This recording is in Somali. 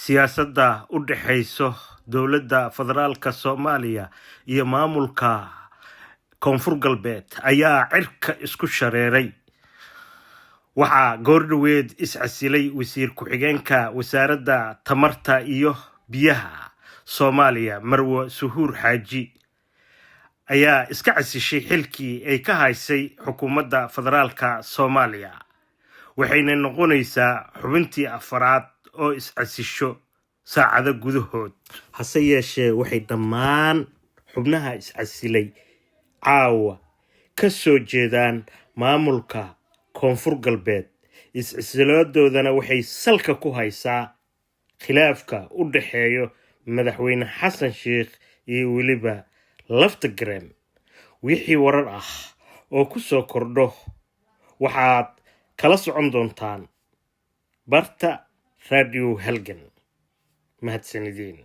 siyaasadda u dhaxayso dowladda federaalka Soomaaliya iyo maamulka koonfur galbeed ayaa cirka isku shareeray. waxaa goordhaweed iscasilay wasiir ku-xigeenka Wasaarada Tamarta iyo Biyaha Soomaaliya Marwo Suhuur Xaaji ayaa iska casishay xilkii ay ka haysay xukuumadda federaalka Soomaaliya. waxayna noqonaysaa xubintii afraad oo iscasisho saacado gudahood. hase yeeshee waxay dhammaan xubnaha iscasilay caawa ka soo jeedaan maamulka koonfur galbeed. iscisiladoodana waxay salka ku haysaa khilaafka u dhaxeeyo madaxweyne xasan sheekh iyo weliba laftagrem. wixii warar ah oo ku soo kordho waxaad kala socon doontaan barta radio halgan. mahadsanidin.